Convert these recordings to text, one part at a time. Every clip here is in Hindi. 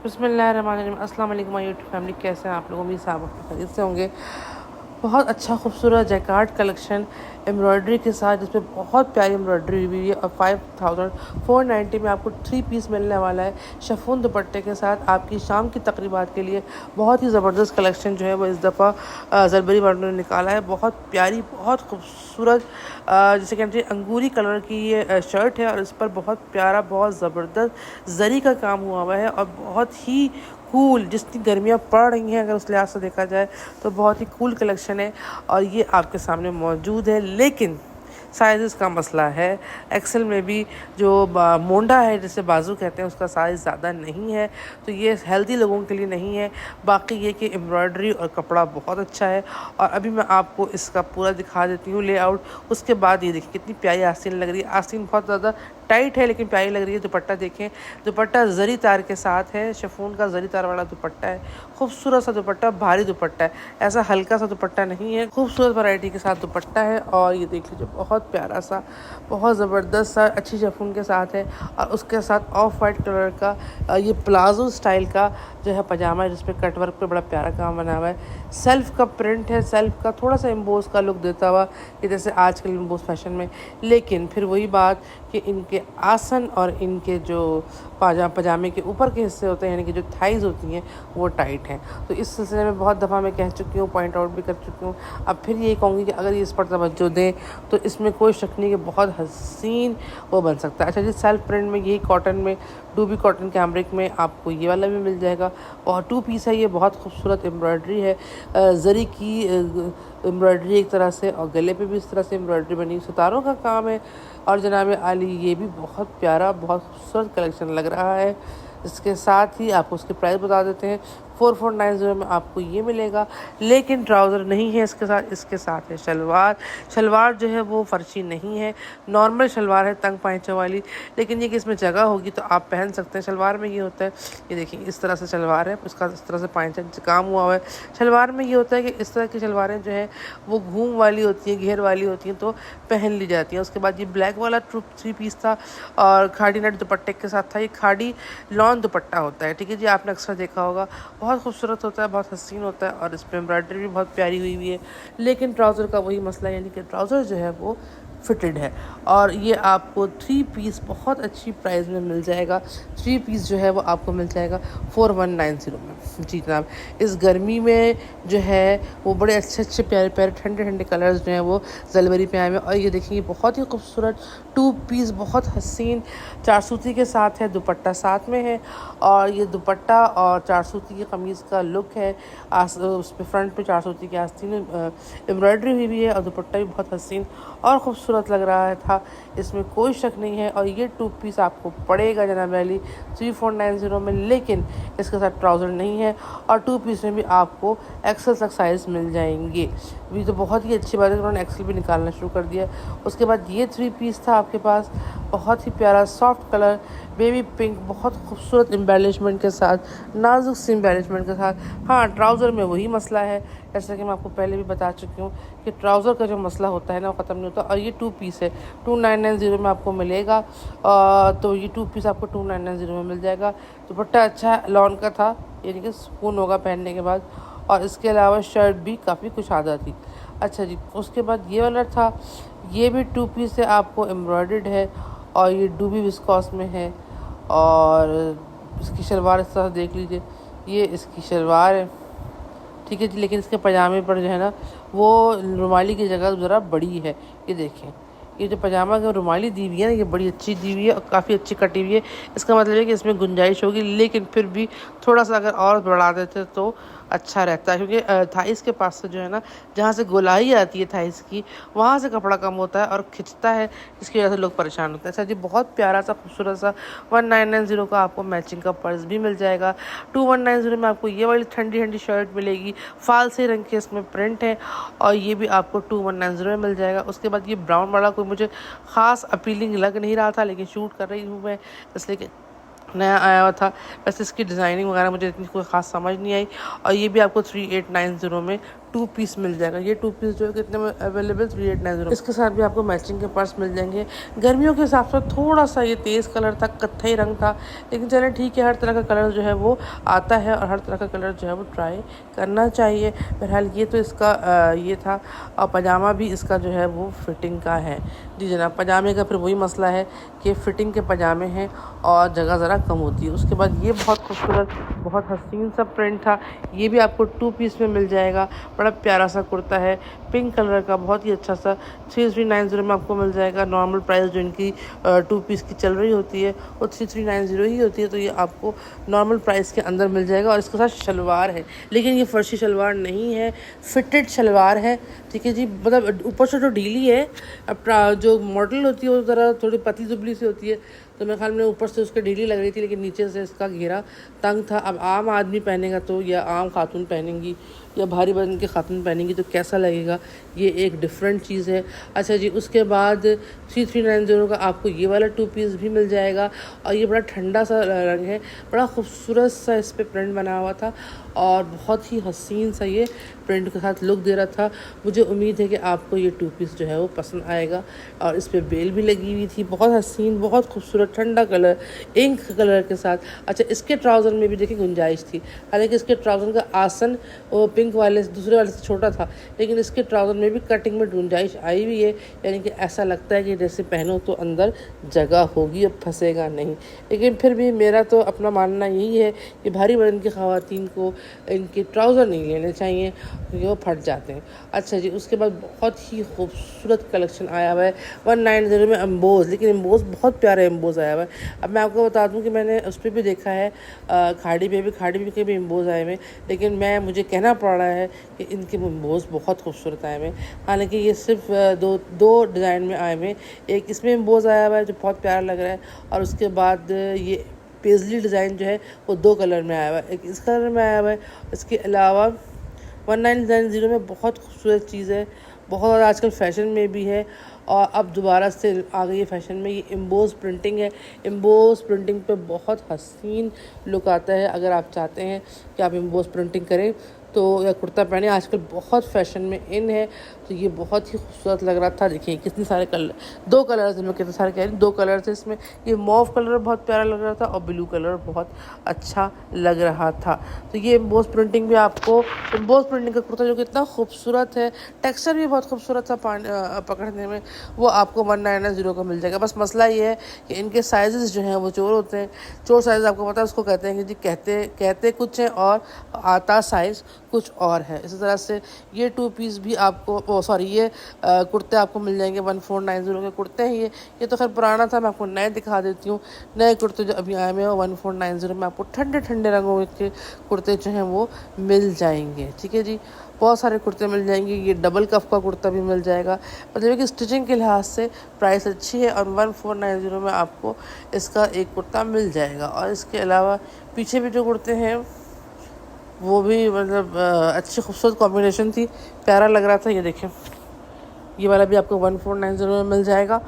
बिस्मिल्लाहिर्रहमानिर्रहीम। अस्सलाम वालेकुम माय यूट्यूब फैमिली, कैसे हैं आप लोग? उम्मीद साहब आप खैरियत से होंगे। बहुत अच्छा खूबसूरत जैकार्ड कलेक्शन एम्ब्रॉयडरी के साथ, जिसपे बहुत प्यारी एम्ब्रॉयडरी हुई है और 5490 में आपको 3 पीस मिलने वाला है शिफॉन दुपट्टे के साथ। आपकी शाम की तकरीबात के लिए बहुत ही ज़बरदस्त कलेक्शन जो है वो इस दफ़ा ज़रबरी वालों ने निकाला है। बहुत प्यारी, बहुत खूबसूरत, जैसे कहते हैं अंगूरी कलर की ये शर्ट है और इस पर बहुत प्यारा, बहुत ज़बरदस्त जरी का काम हुआ है और बहुत ही कूल, जितनी गर्मियाँ पड़ रही हैं अगर उस लिहाज से देखा जाए तो बहुत ही कूल कलेक्शन है और ये आपके सामने मौजूद है। लेकिन साइज़ का मसला है। एक्सेल में भी जो मोंडा है, जिसे बाजू कहते हैं, उसका साइज़ ज़्यादा नहीं है, तो ये हेल्दी लोगों के लिए नहीं है। बाकी ये कि एम्ब्रॉयडरी और कपड़ा बहुत अच्छा है और अभी मैं आपको इसका पूरा दिखा देती हूँ लेआउट। उसके बाद ये देखिए कितनी प्यारी आस्तीन लग रही है। आस्तीन बहुत ज़्यादा टाइट है लेकिन प्यारी लग रही है। दुपट्टा देखें, दुपट्टा जरी तार के साथ है, शिफॉन का जरी तार वाला दुपट्टा है। खूबसूरत सा दुपट्टा, भारी दुपट्टा है, ऐसा हल्का सा दुपट्टा नहीं है। खूबसूरत वैरायटी के साथ दुपट्टा है और ये देख लीजिए बहुत प्यारा सा, बहुत ज़बरदस्त सा अच्छी शिफॉन के साथ है और उसके साथ ऑफ वाइट कलर का ये प्लाजो स्टाइल का जो है पजामा है, जिसपे कटवर्क पे बड़ा प्यारा काम बना हुआ है। सेल्फ का प्रिंट है, सेल्फ का थोड़ा सा एम्बोस का लुक देता हुआ कि जैसे आजकल एम्बोस फैशन में। लेकिन फिर वही बात कि इनके आसन और इनके जो पजामे के ऊपर के हिस्से होते हैं, यानी कि जो थाइज़ होती हैं, वो टाइट हैं। तो इस सिलसिले में बहुत दफ़ा मैं कह चुकी हूँ, पॉइंट आउट भी कर चुकी हूँ। अब फिर यही कहूँगी कि अगर ये इस पर तवज्जो दें तो इसमें कोई शक नहीं कि बहुत हसीन वो बन सकता है। अच्छा जी, सेल्फ प्रिंट में यही कॉटन में, डूबी कॉटन कैमरिक में आपको ये वाला भी मिल जाएगा और 2 पीस है। ये बहुत खूबसूरत एम्ब्रॉयडरी है, जरी की एम्ब्रॉयडरी एक तरह से, और गले पे भी इस तरह से एम्ब्रॉयडरी बनी, सितारों का काम है। और जनाब आली, ये भी बहुत प्यारा, बहुत खूबसूरत कलेक्शन लग रहा है। इसके साथ ही आपको उसके प्राइस बता देते हैं। 4490 में आपको ये मिलेगा। लेकिन ट्राउज़र नहीं है इसके साथ, इसके साथ है शलवार। शलवार जो है वो फर्शी नहीं है, नॉर्मल शलवार है, तंग पाइंचों वाली। लेकिन ये कि इसमें जगह होगी तो आप पहन सकते हैं। शलवार में ये होता है, ये देखिए इस तरह से शलवार है, उसका इस तरह से पाइंचा काम हुआ हुआ है। शलवार में ये होता है कि इस तरह की शलवारें जो है वो घूम वाली होती हैं, घेर वाली होती हैं, तो पहन ली जाती हैं। उसके बाद ये ब्लैक वाला 3 पीस था और खाड़ी नेट दुपट्टे के साथ था। ये खाड़ी लॉन दुपट्टा होता है, ठीक है जी, आपने अक्सर देखा होगा। बहुत खूबसूरत होता है, बहुत हसीन होता है और इस पर एम्ब्रॉयडरी भी बहुत प्यारी हुई है। लेकिन ट्राउज़र का वही मसला, यानी कि ट्राउज़र जो है वो फिटेड है और ये आपको 3 पीस बहुत अच्छी प्राइस में मिल जाएगा। 3 पीस जो है वो आपको मिल जाएगा 4190 में। जी जनाब, इस गर्मी में जो है वो बड़े अच्छे अच्छे प्यारे प्यारे ठंडे ठंडे कलर्स जो हैं वो ज़लवरी पे आए हुए हैं। और ये देखिए बहुत ही खूबसूरत 2 पीस, बहुत हसीन चारसूती के साथ है, दुपट्टा साथ में है और ये दुपट्टा और चारसूती की कमीज़ का लुक है। उस पर फ्रंट पे चारसूती की आस्तीन एम्ब्रॉयडरी हुई भी है और दुपट्टा भी बहुत हसीन और ख़ूबसूरत लग रहा था, इसमें कोई शक नहीं है। और ये 2 पीस आपको पड़ेगा जनाब अली 3490 में। लेकिन इसके साथ ट्राउज़र नहीं है और 2 पीस में भी आपको एक्सेल तक साइज़ मिल जाएंगे। ये तो बहुत ही अच्छी बात है, उन्होंने एक्सेल भी निकालना शुरू कर दिया। उसके बाद ये 3 पीस था आपके पास, बहुत ही प्यारा सॉफ्ट कलर बेबी पिंक, बहुत खूबसूरत एम्बेलिशमेंट के साथ, नाजुक सी एम्बेलिशमेंट के साथ। हाँ, ट्राउज़र में वही मसला है, जैसा कि मैं आपको पहले भी बता चुकी हूँ कि ट्राउज़र का जो मसला होता है ना, वो ख़त्म नहीं होता। और ये 2 पीस है, 2990 में आपको मिलेगा। तो ये 2 पीस आपको 2990 में मिल जाएगा। दुपट्टा अच्छा लॉन का था, यानी कि सुकून होगा पहनने के बाद। और इसके अलावा शर्ट भी काफ़ी कुशादा थी। अच्छा जी, उसके बाद ये वाला था, ये भी 2 पीस है, आपको एम्ब्रॉयडर्ड है और ये डूबी विस्कॉस में है। और इसकी शलवार इस तरह देख लीजिए, ये इसकी शलवार है, ठीक है जी। लेकिन इसके पजामे पर जो है ना, वो रुमाली की जगह ज़रा बड़ी है। ये देखें, ये जो पजामा की रुमाली दी हुई है ना, ये बड़ी अच्छी दी हुई है और काफ़ी अच्छी कटी हुई है। इसका मतलब है कि इसमें गुंजाइश होगी, लेकिन फिर भी थोड़ा सा अगर और बढ़ा देते तो अच्छा रहता है, क्योंकि थाइस के पास से जो है ना, जहाँ से गोलाई आती है थाइस की, वहाँ से कपड़ा कम होता है और खिंचता है, जिसकी वजह से लोग परेशान होते हैं। अच्छा जी, बहुत प्यारा सा खूबसूरत सा 1990 का आपको मैचिंग का पर्स भी मिल जाएगा। 2190 में आपको ये वाली ठंडी ठंडी शर्ट मिलेगी, फालसे रंग के इसमें प्रिंट है और ये भी आपको 2190 में मिल जाएगा। उसके बाद ये ब्राउन वाला कोई मुझे ख़ास अपीलिंग लग नहीं रहा था, लेकिन शूट कर रही हूँ मैं, इसलिए कि नया आया हुआ था। वैसे इसकी डिज़ाइनिंग वगैरह मुझे इतनी कोई ख़ास समझ नहीं आई। और ये भी आपको 3890 में टू पीस मिल जाएगा। ये टू पीस जो है कितने में अवेलेबल 3890। इसके साथ भी आपको मैचिंग के पर्स मिल जाएंगे। गर्मियों के हिसाब से थोड़ा सा ये तेज़ कलर था, कत्थई रंग था, लेकिन चलें ठीक है, हर तरह का कलर जो है वो आता है और हर तरह का कलर जो है वो ट्राई करना चाहिए। बहरहाल ये तो इसका ये था। और पजामा भी इसका जो है वो फिटिंग का है। जी जनाब, पजामे का फिर वही मसला है कि फ़िटिंग के पजामे हैं और जगह ज़रा कम होती है। उसके बाद ये बहुत खूबसूरत, बहुत हसीन सा प्रिंट था। ये भी आपको टू पीस में मिल जाएगा। बड़ा प्यारा सा कुर्ता है, पिंक कलर का, बहुत ही अच्छा सा। 3390 में आपको मिल जाएगा। नॉर्मल प्राइस जो इनकी टू पीस की चल रही होती है वो 3390 ही होती है, तो ये आपको नॉर्मल प्राइस के अंदर मिल जाएगा। और इसके साथ शलवार है, लेकिन ये फर्शी शलवार नहीं है, फिटेड शलवार है। ठीक है जी, मतलब ऊपर से तो ढीली है। अब जो मॉडल होती है वो ज़रा थोड़ी पतली दुबली सी होती है, तो मेरे ख्याल में ऊपर से उसके ढीली लग रही थी, लेकिन नीचे से इसका घेरा तंग था। अब आम आदमी पहनेगा तो, या आम खातून पहनेंगी, या भारी वजन के खातून पहनेंगी तो कैसा लगेगा, ये एक डिफरेंट चीज़ है। अच्छा जी, उसके बाद 3390 का आपको ये वाला टू पीस भी मिल जाएगा। और ये बड़ा ठंडा सा रंग है, बड़ा खूबसूरत सा इस पर प्रिंट बना हुआ था और बहुत ही हसीन सा ये प्रिंट के साथ लुक दे रहा था। मुझे उम्मीद है कि आपको ये टू पीस जो है वो पसंद आएगा। और इस पर बेल भी लगी हुई थी, बहुत हसीन, बहुत खूबसूरत, ठंडा कलर, इंक कलर के साथ। अच्छा, इसके ट्राउज़र में भी देखिए गुंजाइश थी। हालांकि इसके ट्राउज़र का आसन वो पिंक वाले दूसरे वाले से छोटा था, लेकिन इसके ट्राउज़र में भी कटिंग में गुंजाइश आई हुई है। यानी कि ऐसा लगता है कि जैसे पहनो तो अंदर जगह होगी और फंसेगा नहीं। लेकिन फिर भी मेरा तो अपना मानना यही है कि भारी वजन की ख़वातीन को इनके ट्राउज़र नहीं लेने चाहिए, क्योंकि वो फट जाते हैं। अच्छा जी, उसके बाद बहुत ही खूबसूरत कलेक्शन आया हुआ है 190 में एम्बोज, लेकिन एम्बोज बहुत प्यारा एम्बोज आया हुआ है। अब मैं आपको बता दूं कि मैंने उस पर भी देखा है, खाड़ी पे भी एम्बोज आए हुए, लेकिन मुझे कहना पड़ रहा है कि इनके एम्बोज बहुत खूबसूरत आए हुए। हालांकि ये सिर्फ दो डिज़ाइन में आए हुए। एक इसमें एम्बोज आया हुआ है जो बहुत प्यारा लग रहा है, और उसके बाद ये पेजली डिज़ाइन जो है वो 2 कलर में आया हुआ है। एक इस कलर में आया हुआ है। इसके अलावा 1990 में बहुत खूबसूरत चीज़ है, बहुत आजकल फ़ैशन में भी है, और अब दोबारा से आ गई है फ़ैशन में। ये एम्बोज प्रिंटिंग है। एम्बोज प्रिंटिंग पे बहुत हसीन लुक आता है। अगर आप चाहते हैं कि आप एम्बोज प्रिंटिंग करें तो, या कुर्ता पहने, आजकल बहुत फ़ैशन में इन है, तो ये बहुत ही खूबसूरत लग रहा था। देखिए कितने सारे कलर, 2 कलर्स, मैं कितने सारे कह रही हूँ, 2 कलर्स इसमें। ये मॉव कलर बहुत प्यारा लग रहा था और ब्लू कलर बहुत अच्छा लग रहा था। तो ये एम्बोज प्रिंटिंग भी आपको, एम्बोज प्रिंटिंग का कुर्ता जो कितना खूबसूरत है, टेक्सचर भी बहुत खूबसूरत था पकड़ने में, वो आपको 1990 का मिल जाएगा। बस मसला ये है कि इनके साइज़ जो हैं वो चोर होते हैं। चोर साइज़ आपको पता है उसको कहते हैं कि जी कहते कुछ है और आता साइज़ कुछ और है। इसी तरह से ये टू पीस भी आपको ये कुर्ते आपको मिल जाएंगे 1490 के कुर्ते हैं। ये तो खैर पुराना था, मैं आपको नए दिखा देती हूँ। नए कुर्ते जो अभी आए हुए हैं 1490 में आपको ठंडे ठंडे रंगों के कुर्ते जो हैं वो मिल जाएंगे। ठीक है जी, बहुत सारे कुर्ते मिल जाएंगे। ये डबल कफ का कुर्ता भी मिल जाएगा। मतलब कि स्टिचिंग के लिहाज से प्राइस अच्छी है, और 1490 में आपको इसका एक कुर्ता मिल जाएगा। और इसके अलावा पीछे भी जो कुर्ते हैं वो भी मतलब अच्छी खूबसूरत कॉम्बिनेशन थी, प्यारा लग रहा था। ये देखें, ये वाला भी आपको 1490 में मिल जाएगा।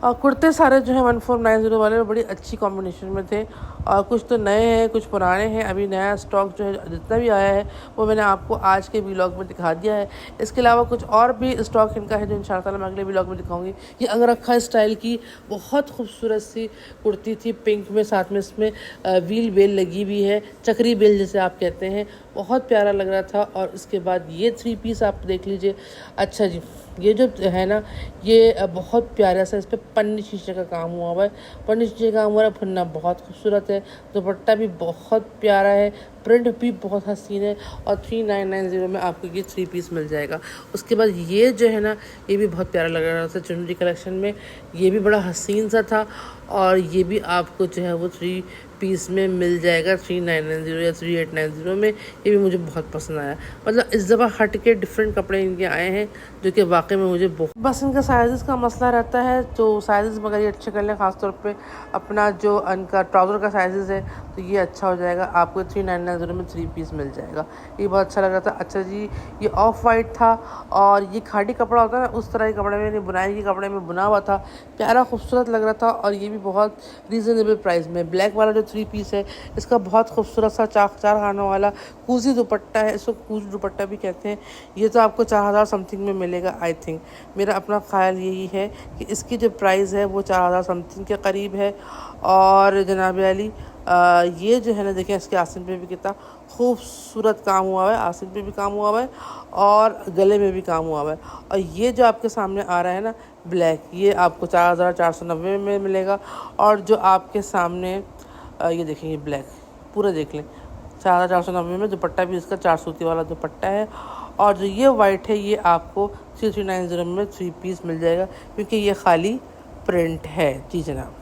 और कुर्ते सारे जो हैं 1490 वाले बड़ी अच्छी कॉम्बिनेशन में थे, और कुछ तो नए हैं, कुछ पुराने हैं। अभी नया स्टॉक जो है जितना भी आया है वो मैंने आपको आज के व्लॉग में दिखा दिया है। इसके अलावा कुछ और भी स्टॉक इनका है जो इंशाअल्लाह मैं अगले व्लॉग में दिखाऊंगी। ये अंगरखा स्टाइल की बहुत खूबसूरत सी कुर्ती थी, पिंक में, साथ में इसमें व्हील बेल लगी हुई है, चक्री बेल जिसे आप कहते हैं, बहुत प्यारा लग रहा था। और इसके बाद ये 3 पीस आप देख लीजिए। अच्छा जी, ये जो है ना, ये बहुत प्यारा सा, इस पर पन्नी शीशे का काम हुआ हुआ है, पन्नी शीशे का काम हुआ है, पन्ना बहुत खूबसूरत है, दुपट्टा भी बहुत प्यारा है, प्रिंट भी बहुत हसीन है। और 3990 में आपको ये 3 पीस मिल जाएगा। उसके बाद ये जो है ना, ये भी बहुत प्यारा लग रहा था चुनरी कलेक्शन में, ये भी बड़ा हसीन सा था, और ये भी आपको जो है वो 3 पीस में मिल जाएगा 3990 या 3890 में। ये भी मुझे बहुत पसंद आया। मतलब इस दफ़ा हट के डिफरेंट कपड़े इनके आए हैं जो कि वाकई में मुझे बहुत, बस इनका साइज़ का मसला रहता है। तो साइज़ मगर ये अच्छे कर लें, ख़ासतौर पे अपना जो इनका ट्राउज़र का साइज़ है तो ये अच्छा हो जाएगा। आपको 3990 399 में 3 पीस मिल जाएगा। ये बहुत अच्छा लग रहा था। अच्छा जी, ये ऑफ वाइट था और ये खादी कपड़ा होता है ना, उस तरह के कपड़े में, बुनाई के कपड़े में बुना हुआ था, प्यारा खूबसूरत लग रहा था और ये भी बहुत रीज़नेबल प्राइस में। ब्लैक वाला जो 3 पीस है इसका बहुत खूबसूरत सा चार खानों वाला कूजी दुपट्टा है, इसको कूजी दुपट्टा भी कहते हैं। ये तो आपको 4000 समथिंग में मिलेगा आई थिंक। मेरा अपना ख्याल यही है कि इसकी जो प्राइस है वो 4000 समथिंग के करीब है। और जनाब अली, ये जो है ना, देखें इसके आस्तीन पे भी कितना खूबसूरत काम हुआ है, आस्तीन पे भी काम हुआ हुआ है और गले में भी काम हुआ हुआ है। और ये जो आपके सामने आ रहा है ना ब्लैक, ये आपको 4490 में मिलेगा। और जो आपके सामने ये देखें, ये ब्लैक पूरा देख लें, 4490 में। दुपट्टा भी इसका 4 सूती वाला दुपट्टा है। और जो ये वाइट है ये आपको 3390 में 3 पीस मिल जाएगा, क्योंकि ये खाली प्रिंट है। जी जनाब।